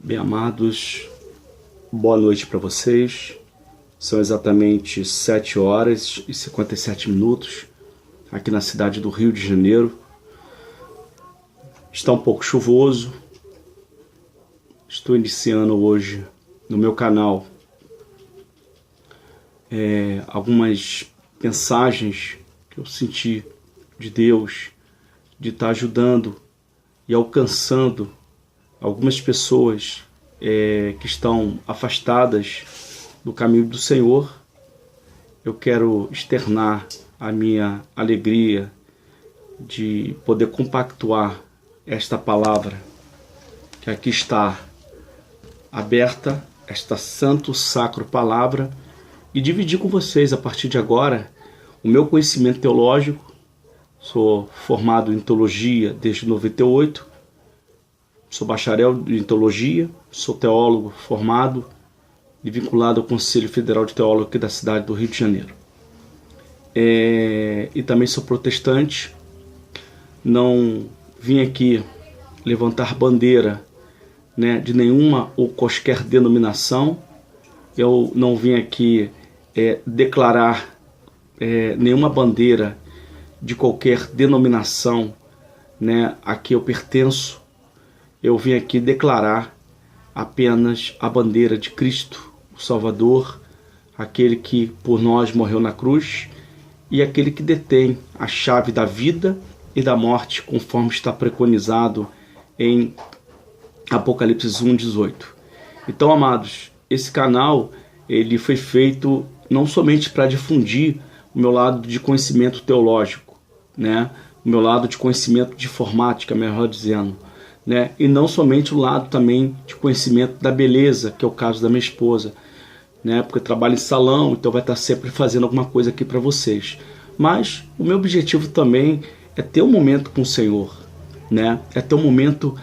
Bem, amados, boa noite para vocês. São exatamente 7 horas e 57 minutos aqui na cidade do Rio de Janeiro. Está um pouco chuvoso. Estou iniciando hoje no meu canal algumas mensagens que eu senti de Deus, de estar ajudando e alcançando algumas pessoas que estão afastadas do caminho do Senhor. Eu quero externar a minha alegria de poder compactuar esta palavra que aqui está aberta, esta santo, sacro palavra, e dividir com vocês a partir de agora o meu conhecimento teológico. Sou formado em teologia desde 98, sou bacharel em teologia, sou teólogo formado e vinculado ao Conselho Federal de Teólogos aqui da cidade do Rio de Janeiro. E também sou protestante. Não vim aqui levantar bandeira, de nenhuma ou qualquer denominação. Eu não vim aqui declarar nenhuma bandeira de qualquer denominação, a que eu pertenço. Eu vim aqui declarar apenas a bandeira de Cristo, o Salvador, aquele que por nós morreu na cruz e aquele que detém a chave da vida e da morte, conforme está preconizado em Apocalipse 1:18. Então, amados, esse canal ele foi feito não somente para difundir o meu lado de conhecimento teológico, o meu lado de conhecimento de informática, melhor dizendo, e não somente o lado também de conhecimento da beleza, que é o caso da minha esposa, porque eu trabalho em salão, então vai estar sempre fazendo alguma coisa aqui para vocês. Mas o meu objetivo também é ter um momento com o Senhor, é ter um momento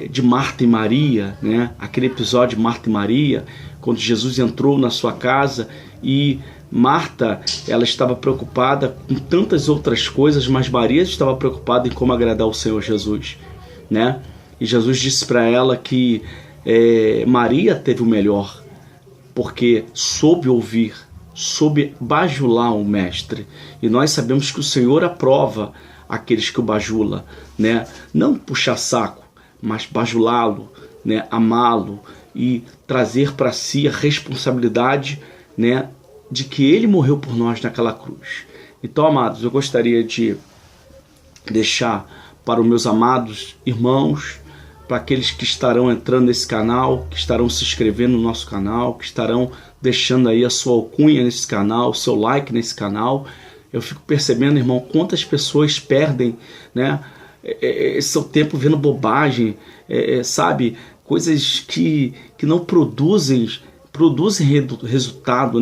de Marta e Maria, aquele episódio de Marta e Maria, quando Jesus entrou na sua casa e Marta, ela estava preocupada com tantas outras coisas, mas Maria estava preocupada em como agradar o Senhor Jesus. E Jesus disse para ela que Maria teve o melhor, porque soube ouvir, soube bajular o mestre. E nós sabemos que o Senhor aprova aqueles que o bajula, não puxar saco, mas bajulá-lo, amá-lo e trazer para si a responsabilidade, de que ele morreu por nós naquela cruz. Então, amados, eu gostaria de deixar para os meus amados irmãos, para aqueles que estarão entrando nesse canal, que estarão se inscrevendo no nosso canal, que estarão deixando aí a sua alcunha nesse canal, o seu like nesse canal. Eu fico percebendo, irmão, quantas pessoas perdem, seu tempo vendo bobagem, coisas que não produzem resultado,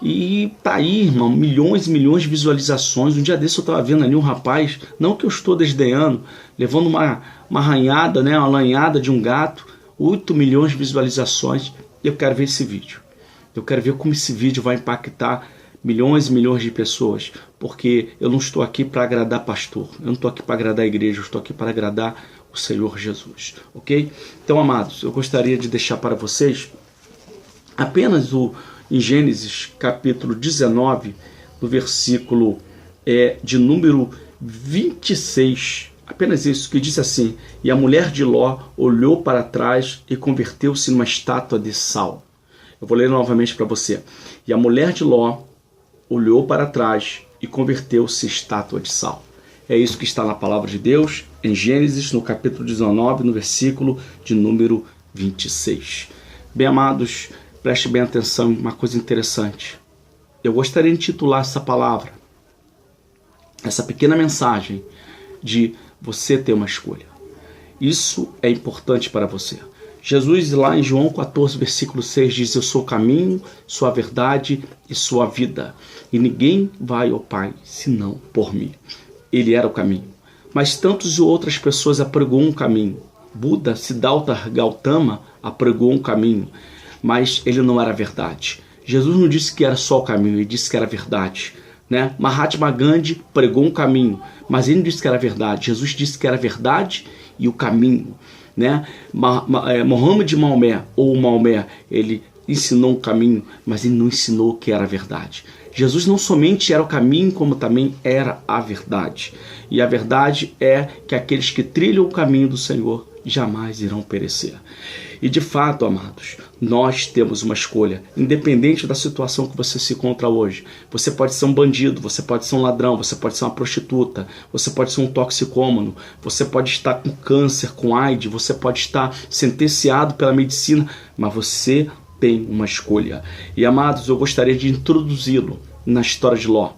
E tá aí, irmão, milhões e milhões de visualizações. Um dia desse eu tava vendo ali um rapaz, não que eu estou desdenhando, levando uma arranhada, uma lanhada de um gato, 8 milhões de visualizações. Eu quero ver esse vídeo. Eu quero ver como esse vídeo vai impactar milhões e milhões de pessoas, porque eu não estou aqui para agradar pastor, eu não estou aqui para agradar a igreja, eu estou aqui para agradar o Senhor Jesus, ok? Então, amados, eu gostaria de deixar para vocês apenas em Gênesis capítulo 19, no versículo de número 26, apenas isso, que diz assim: e a mulher de Ló olhou para trás e converteu-se numa estátua de sal. Eu vou ler novamente para você. E a mulher de Ló olhou para trás e converteu-se em estátua de sal. É isso que está na palavra de Deus, em Gênesis, no capítulo 19, no versículo de número 26. Bem, amados, preste bem atenção em uma coisa interessante. Eu gostaria de intitular essa palavra, essa pequena mensagem, de você ter uma escolha. Isso é importante para você. Jesus, lá em João 14, versículo 6, diz: eu sou o caminho, sou a verdade e sou a vida. E ninguém vai ao Pai, senão por mim. Ele era o caminho. Mas tantas outras pessoas apregou um caminho. Buda, Siddhartha Gautama, apregou um caminho. Mas ele não era a verdade. Jesus não disse que era só o caminho, ele disse que era a verdade. Mahatma Gandhi pregou um caminho, mas ele não disse que era a verdade. Jesus disse que era a verdade e o caminho. né? Mohammed Maomé, ou Maomé, ele ensinou um caminho, mas ele não ensinou que era a verdade. Jesus não somente era o caminho, como também era a verdade. E a verdade é que aqueles que trilham o caminho do Senhor jamais irão perecer. E de fato, amados, nós temos uma escolha, independente da situação que você se encontra hoje. Você pode ser um bandido, você pode ser um ladrão, você pode ser uma prostituta, você pode ser um toxicômano, você pode estar com câncer, com AIDS, você pode estar sentenciado pela medicina, mas você tem uma escolha. E amados, eu gostaria de introduzi-lo na história de Ló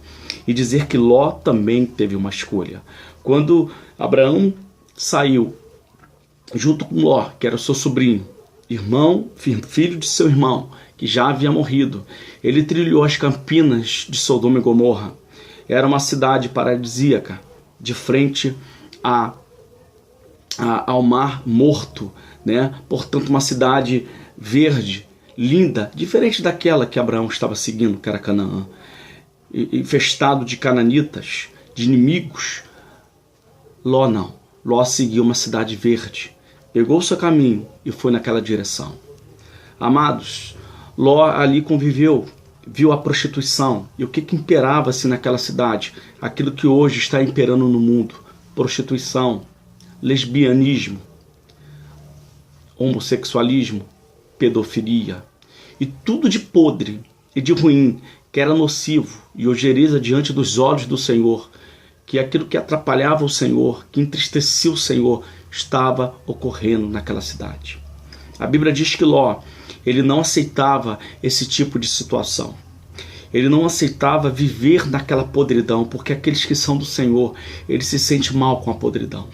e dizer que Ló também teve uma escolha. Quando Abraão saiu junto com Ló, que era o seu sobrinho, irmão, filho de seu irmão, que já havia morrido, ele trilhou as campinas de Sodoma e Gomorra. Era uma cidade paradisíaca, de frente ao mar morto, né? Portanto, uma cidade verde, linda, diferente daquela que Abraão estava seguindo, que era Canaã, infestado de cananitas, de inimigos. Ló não. Ló seguiu uma cidade verde, pegou o seu caminho e foi naquela direção. Amados, Ló ali conviveu, viu a prostituição. E o que imperava-se naquela cidade? Aquilo que hoje está imperando no mundo: prostituição, lesbianismo, homossexualismo, pedofilia e tudo de podre e de ruim, que era nocivo e ojeriza diante dos olhos do Senhor, que aquilo que atrapalhava o Senhor, que entristecia o Senhor, estava ocorrendo naquela cidade. A Bíblia diz que Ló, ele não aceitava esse tipo de situação. Ele não aceitava viver naquela podridão, porque aqueles que são do Senhor, ele se sente mal com a podridão.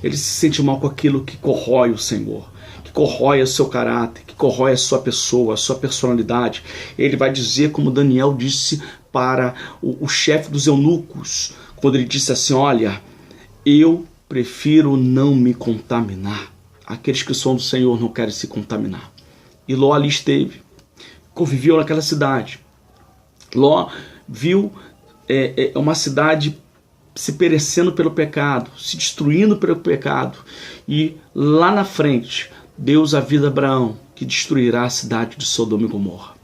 Ele se sente mal com aquilo que corrói o Senhor, que corrói o seu caráter, que corrói a sua pessoa, a sua personalidade. Ele vai dizer, como Daniel disse para o chefe dos eunucos, quando ele disse assim: olha, eu prefiro não me contaminar. Aqueles que são do Senhor não querem se contaminar. E Ló ali esteve, conviveu naquela cidade. Ló viu uma cidade se perecendo pelo pecado, se destruindo pelo pecado. E lá na frente, Deus avisa Abraão que destruirá a cidade de Sodoma e Gomorra.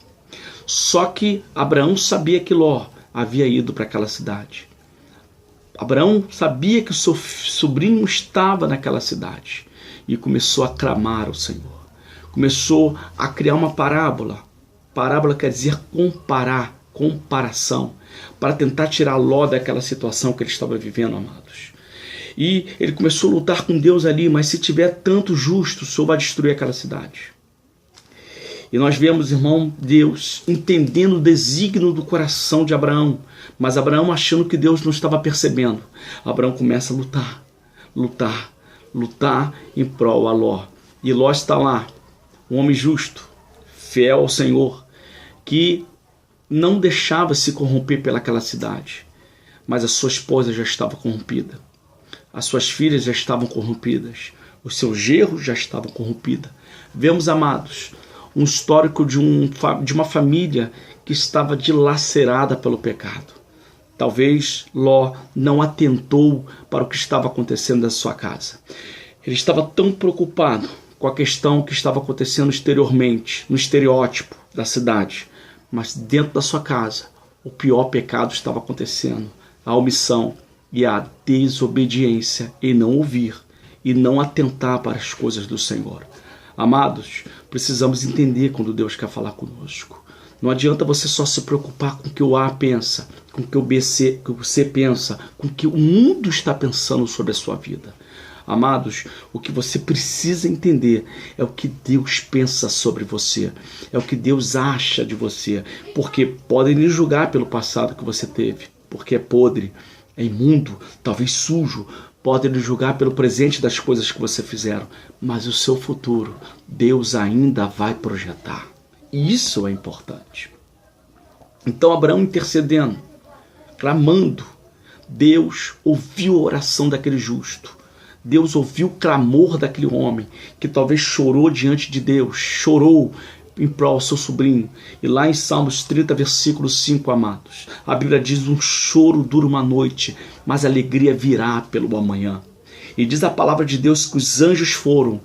Só que Abraão sabia que Ló havia ido para aquela cidade. Abraão sabia que o seu sobrinho estava naquela cidade e começou a clamar ao Senhor. Começou a criar uma parábola. Parábola quer dizer comparar, comparação, para tentar tirar Ló daquela situação que ele estava vivendo, amados. E ele começou a lutar com Deus ali: mas se tiver tanto justo, o Senhor vai destruir aquela cidade. E nós vemos, irmão, Deus entendendo o desígnio do coração de Abraão, mas Abraão achando que Deus não estava percebendo. Abraão começa a lutar em prol a Ló. E Ló está lá, um homem justo, fiel ao Senhor, que não deixava se corromper pelaquela cidade. Mas a sua esposa já estava corrompida, as suas filhas já estavam corrompidas, os seus genros já estavam corrompidos. Vemos, amados, um histórico de uma família que estava dilacerada pelo pecado. Talvez Ló não atentou para o que estava acontecendo na sua casa. Ele estava tão preocupado com a questão que estava acontecendo exteriormente, no estereótipo da cidade. Mas dentro da sua casa, o pior pecado estava acontecendo: a omissão e a desobediência em não ouvir e não atentar para as coisas do Senhor. Amados, precisamos entender quando Deus quer falar conosco. Não adianta você só se preocupar com o que o A pensa, com o que o C pensa, com o que o mundo está pensando sobre a sua vida. Amados, o que você precisa entender é o que Deus pensa sobre você, é o que Deus acha de você, porque podem lhe julgar pelo passado que você teve, porque é podre, é imundo, talvez sujo. Podem lhe julgar pelo presente das coisas que você fizeram, mas o seu futuro Deus ainda vai projetar. E isso é importante. Então Abraão intercedendo, clamando, Deus ouviu a oração daquele justo. Deus ouviu o clamor daquele homem que talvez chorou diante de Deus, chorou em prol do seu sobrinho. E lá em Salmos 30, versículo 5, amados, a Bíblia diz: um choro dura uma noite, mas a alegria virá pelo amanhã. E diz a palavra de Deus que os anjos foram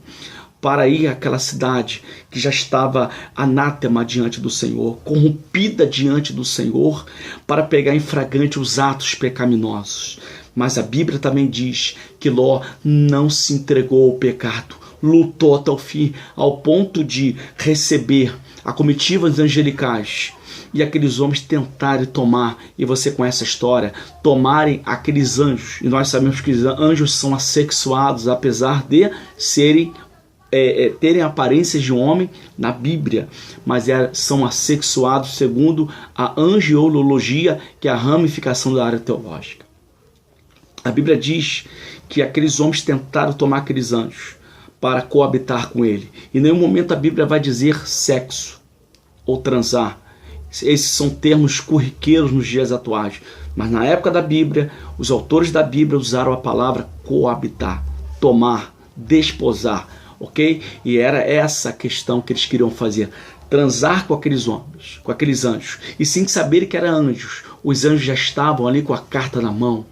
para ir àquela cidade que já estava anátema diante do Senhor, corrompida diante do Senhor, para pegar em flagrante os atos pecaminosos. Mas a Bíblia também diz que Ló não se entregou ao pecado, lutou até o fim, ao ponto de receber a comitivas angelicais e aqueles homens tentarem tomar, e você conhece a história, tomarem aqueles anjos. E nós sabemos que os anjos são assexuados, apesar de terem aparências de um homem na Bíblia, mas são assexuados segundo a angiologia, que é a ramificação da área teológica. A Bíblia diz que aqueles homens tentaram tomar aqueles anjos para coabitar com ele. Em nenhum momento a Bíblia vai dizer sexo ou transar. Esses são termos corriqueiros nos dias atuais. Mas na época da Bíblia, os autores da Bíblia usaram a palavra coabitar, tomar, desposar, ok? E era essa a questão que eles queriam fazer. Transar com aqueles homens, com aqueles anjos. E sem saber que eram anjos. Os anjos já estavam ali com a carta na mão.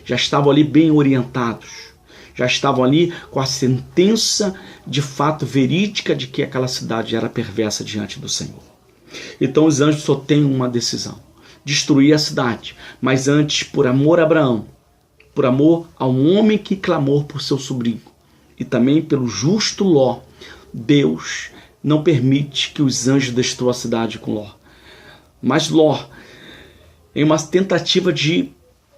Já estavam ali bem orientados. Já estavam ali com a sentença de fato verídica de que aquela cidade era perversa diante do Senhor. Então os anjos só têm uma decisão: destruir a cidade. Mas antes, por amor a Abraão, por amor a um homem que clamou por seu sobrinho, e também pelo justo Ló, Deus não permite que os anjos destruam a cidade com Ló. Mas Ló, em uma tentativa de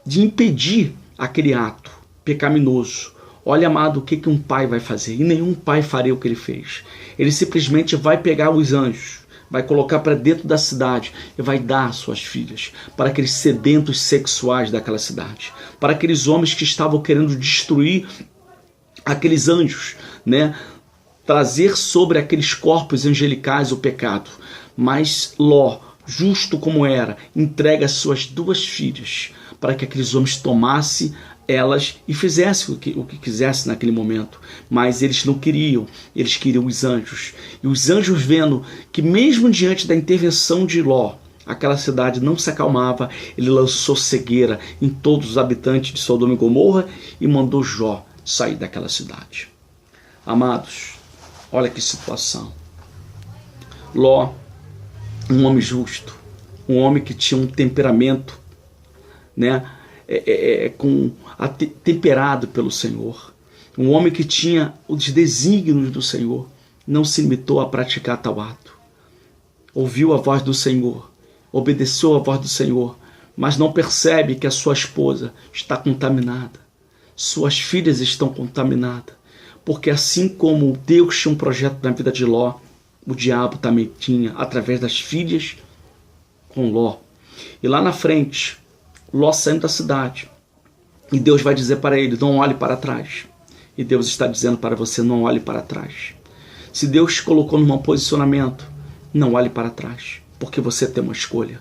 impedir aquele ato pecaminoso, olha, amado, o que um pai vai fazer? E nenhum pai faria o que ele fez. Ele simplesmente vai pegar os anjos, vai colocar para dentro da cidade e vai dar suas filhas para aqueles sedentos sexuais daquela cidade, para aqueles homens que estavam querendo destruir aqueles anjos, né? Trazer sobre aqueles corpos angelicais o pecado. Mas Ló, justo como era, entrega as suas 2 filhas para que aqueles homens tomassem elas e fizessem o que quisessem naquele momento. Mas eles não queriam, eles queriam os anjos. E os anjos, vendo que mesmo diante da intervenção de Ló, aquela cidade não se acalmava, ele lançou cegueira em todos os habitantes de Sodoma e Gomorra e mandou Jó sair daquela cidade. Amados, olha que situação. Ló, um homem justo, um homem que tinha um temperamento, né, temperado pelo Senhor, um homem que tinha os desígnios do Senhor, não se limitou a praticar tal ato. Ouviu a voz do Senhor, obedeceu a voz do Senhor, mas não percebe que a sua esposa está contaminada, suas filhas estão contaminadas, porque assim como Deus tinha um projeto na vida de Ló, o diabo também tinha, através das filhas, com Ló. E lá na frente, Ló saindo da cidade, e Deus vai dizer para ele: não olhe para trás. E Deus está dizendo para você: não olhe para trás. Se Deus te colocou num posicionamento, não olhe para trás, porque você tem uma escolha.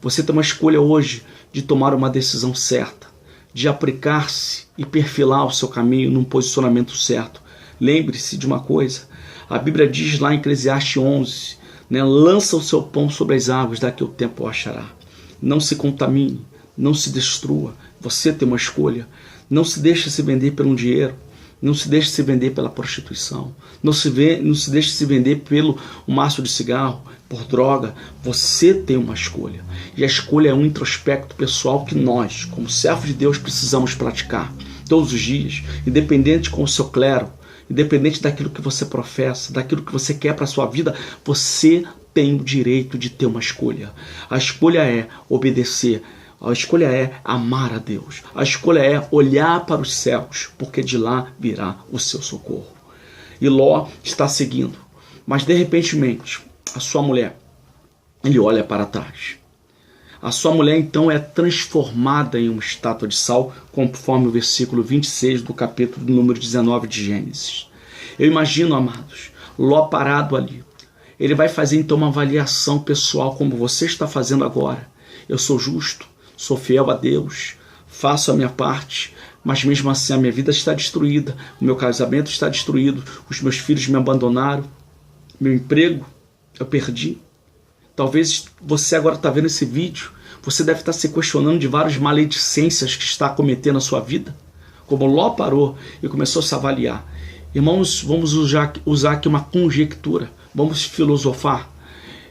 Você tem uma escolha hoje de tomar uma decisão certa, de aplicar-se e perfilar o seu caminho num posicionamento certo. Lembre-se de uma coisa, a Bíblia diz lá em Eclesiastes 11, né, lança o seu pão sobre as águas, daqui o tempo o achará. Não se contamine, não se destrua, você tem uma escolha. Não se deixe se vender por um dinheiro, não se deixe se vender pela prostituição, não se deixe se vender pelo maço de cigarro, por droga. Você tem uma escolha, e a escolha é um introspecto pessoal que nós, como servos de Deus, precisamos praticar todos os dias, independente com o seu clero, independente daquilo que você professa, daquilo que você quer para a sua vida. Você tem o direito de ter uma escolha. A escolha é obedecer. A escolha é amar a Deus. A escolha é olhar para os céus, porque de lá virá o seu socorro. E Ló está seguindo, mas de repente a sua mulher, ele olha para trás. A sua mulher então é transformada em uma estátua de sal, conforme o versículo 26 do capítulo número 19 de Gênesis. Eu imagino, amados, Ló parado ali. Ele vai fazer então uma avaliação pessoal, como você está fazendo agora. Eu sou justo, sou fiel a Deus, faço a minha parte, mas mesmo assim a minha vida está destruída, o meu casamento está destruído, os meus filhos me abandonaram, meu emprego eu perdi. Talvez você agora está vendo esse vídeo, você deve estar se questionando de várias maledicências que está cometendo na sua vida, como Ló parou e começou a se avaliar. Irmãos, vamos usar aqui uma conjectura, vamos filosofar.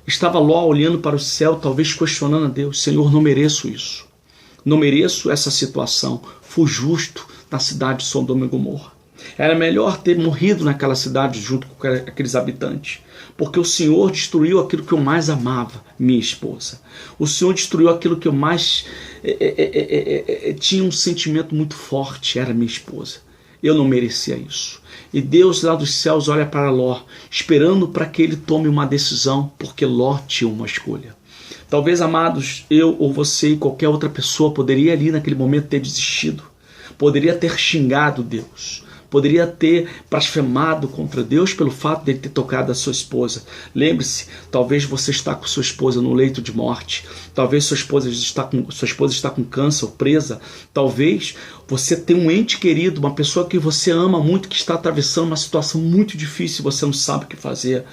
Estava Ló olhando para o céu, talvez questionando a Deus: Senhor, não mereço isso, não mereço essa situação, fui justo na cidade de Sodoma e Gomorra. Era melhor ter morrido naquela cidade junto com aqueles habitantes, porque o Senhor destruiu aquilo que eu mais amava, minha esposa. O Senhor destruiu aquilo que eu mais tinha um sentimento muito forte, era minha esposa. Eu não merecia isso. E Deus lá dos céus olha para Ló, esperando para que ele tome uma decisão, porque Ló tinha uma escolha. Talvez, amados, eu ou você e qualquer outra pessoa poderia ali naquele momento ter desistido, poderia ter xingado Deus, poderia ter blasfemado contra Deus pelo fato de ele ter tocado a sua esposa. Lembre-se, talvez você está com sua esposa no leito de morte, talvez sua esposa está com câncer ou presa, talvez você tem um ente querido, uma pessoa que você ama muito, que está atravessando uma situação muito difícil e você não sabe o que fazer.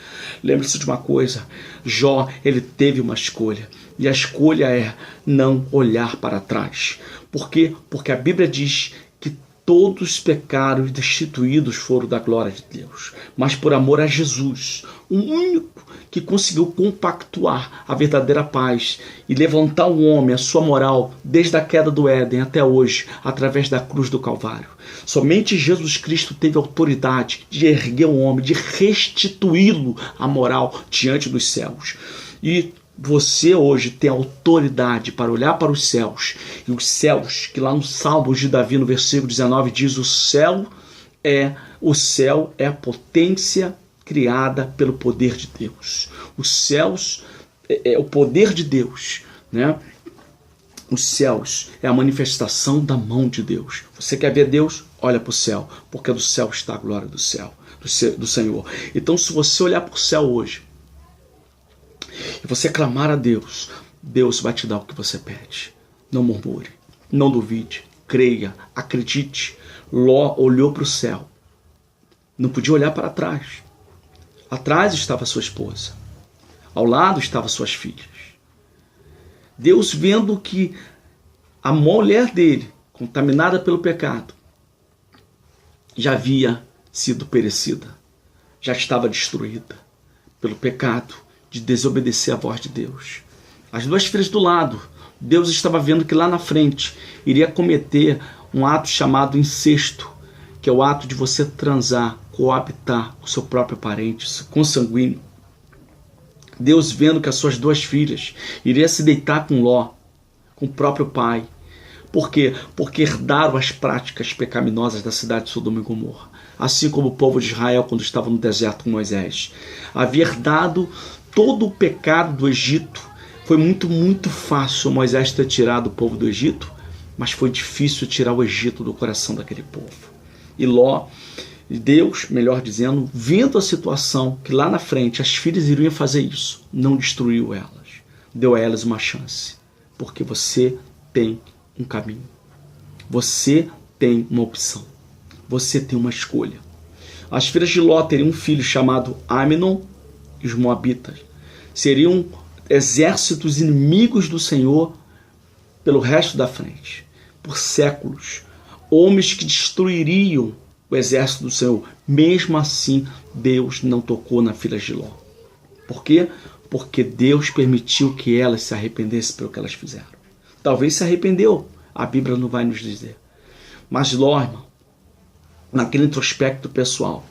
Lembre-se de uma coisa, Jó, ele teve uma escolha, e a escolha é não olhar para trás. Por quê? Porque a Bíblia diz que todos pecaram e destituídos foram da glória de Deus. Mas por amor a Jesus, o único que conseguiu compactuar a verdadeira paz e levantar o homem, a sua moral, desde a queda do Éden até hoje, através da cruz do Calvário. Somente Jesus Cristo teve autoridade de erguer o homem, de restituí-lo à moral diante dos céus. E você hoje tem autoridade para olhar para os céus, e os céus, que lá no Salmo de Davi, no versículo 19, diz: o céu é a potência criada pelo poder de Deus. Os céus é o poder de Deus, né? Os céus é a manifestação da mão de Deus. Você quer ver Deus? Olha para o céu, porque do céu está a glória do céu, do Senhor. Então, se você olhar para o céu hoje e você clamar a Deus, Deus vai te dar o que você pede. Não murmure, não duvide, creia, acredite. Ló olhou para o céu, não podia olhar para trás. Atrás estava sua esposa, ao lado estavam suas filhas. Deus, vendo que a mulher dele, contaminada pelo pecado, já havia sido perecida, já estava destruída pelo pecado de desobedecer à voz de Deus. As duas filhas do lado, Deus estava vendo que lá na frente iria cometer um ato chamado incesto, que é o ato de você transar, coabitar com seu próprio parente, consanguíneo. Deus, vendo que as suas duas filhas iriam se deitar com Ló, com o próprio pai. Por quê? Porque herdaram as práticas pecaminosas da cidade de Sodoma e Gomorra. Assim como o povo de Israel, quando estava no deserto com Moisés, havia herdado todo o pecado do Egito. Foi muito fácil Moisés ter tirado o povo do Egito, mas foi difícil tirar o Egito do coração daquele povo. E Ló, Deus, melhor dizendo, vendo a situação que lá na frente as filhas iriam fazer isso, não destruiu elas, deu a elas uma chance, porque você tem um caminho, você tem uma opção, você tem uma escolha. As filhas de Ló teriam um filho chamado Aminon, e os moabitas seriam exércitos inimigos do Senhor pelo resto da frente, por séculos, homens que destruiriam o exército do Senhor. Mesmo assim, Deus não tocou na filha de Ló. Por quê? Porque Deus permitiu que elas se arrependessem pelo que elas fizeram. Talvez se arrependeu, a Bíblia não vai nos dizer. Mas Ló, irmão, naquele introspecto pessoal,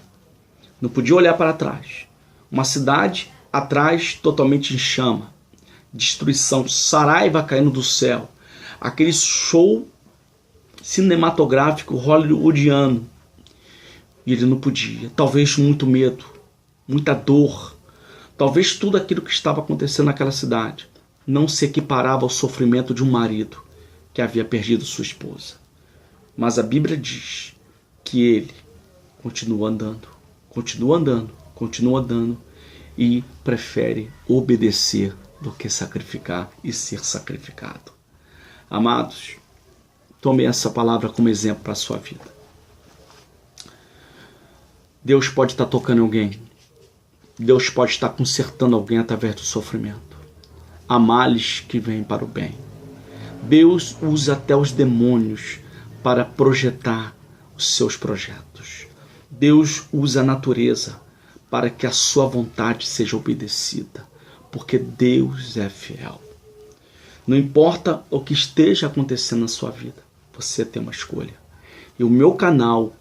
não podia olhar para trás. Uma cidade atrás totalmente em chama, destruição, saraiva caindo do céu, aquele show cinematográfico hollywoodiano. E ele não podia, talvez muito medo, muita dor, talvez tudo aquilo que estava acontecendo naquela cidade não se equiparava ao sofrimento de um marido que havia perdido sua esposa. Mas a Bíblia diz que ele continua andando e prefere obedecer do que sacrificar e ser sacrificado. Amados, tome essa palavra como exemplo para a sua vida. Deus pode estar tocando alguém. Deus pode estar consertando alguém através do sofrimento. Há males que vêm para o bem. Deus usa até os demônios para projetar os seus projetos. Deus usa a natureza para que a sua vontade seja obedecida, porque Deus é fiel. Não importa o que esteja acontecendo na sua vida, você tem uma escolha. E o meu canal,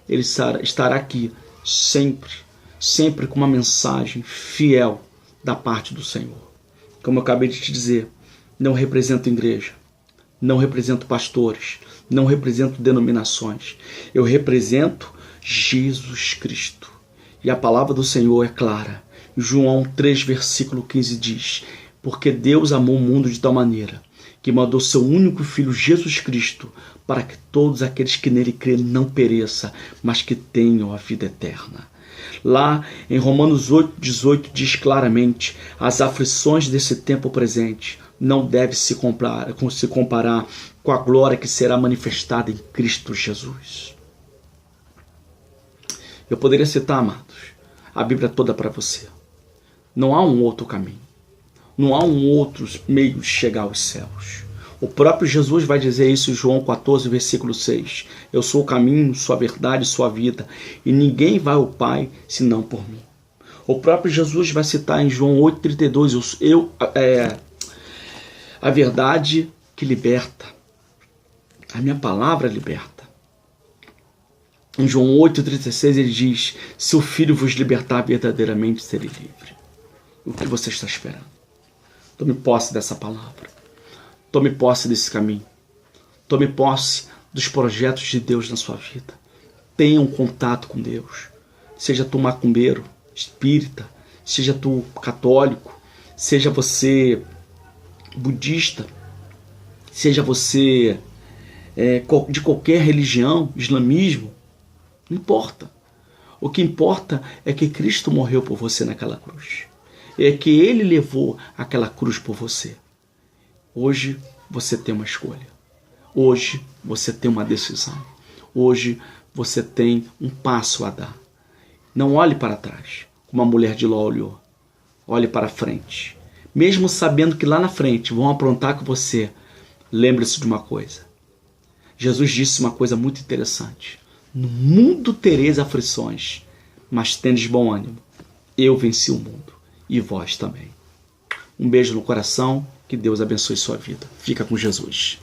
ele estará aqui sempre com uma mensagem fiel da parte do Senhor. Como eu acabei de te dizer, não represento igreja, não represento pastores, não represento denominações. Eu represento Jesus Cristo. E a palavra do Senhor é clara. João 3, versículo 15 diz: porque Deus amou o mundo de tal maneira que mandou seu único Filho, Jesus Cristo, para que todos aqueles que nele crêem não pereçam, mas que tenham a vida eterna. Lá em Romanos 8,18 diz claramente: as aflições desse tempo presente não devem se comparar com a glória que será manifestada em Cristo Jesus. Eu poderia citar, amados, a Bíblia toda para você. Não há um outro caminho. Não há um outro meio de chegar aos céus. O próprio Jesus vai dizer isso em João 14, versículo 6. Eu sou o caminho, sua verdade, sua vida, e ninguém vai ao Pai senão por mim. O próprio Jesus vai citar em João 8,32, a verdade que liberta. A minha palavra liberta. Em João 8,36 ele diz: se o Filho vos libertar, verdadeiramente serei livre. O que você está esperando? Tome posse dessa palavra. Tome posse desse caminho. Tome posse dos projetos de Deus na sua vida. Tenha um contato com Deus. Seja tu macumbeiro, espírita, seja tu católico, seja você budista, seja você de qualquer religião, islamismo, não importa. O que importa é que Cristo morreu por você naquela cruz. É que Ele levou aquela cruz por você. Hoje você tem uma escolha. Hoje você tem uma decisão. Hoje você tem um passo a dar. Não olhe para trás, como a mulher de Ló olhou. Olhe para frente. Mesmo sabendo que lá na frente vão aprontar com você, lembre-se de uma coisa. Jesus disse uma coisa muito interessante. No mundo tereis aflições, mas tendes bom ânimo. Eu venci o mundo, e vós também. Um beijo no coração, que Deus abençoe sua vida. Fica com Jesus.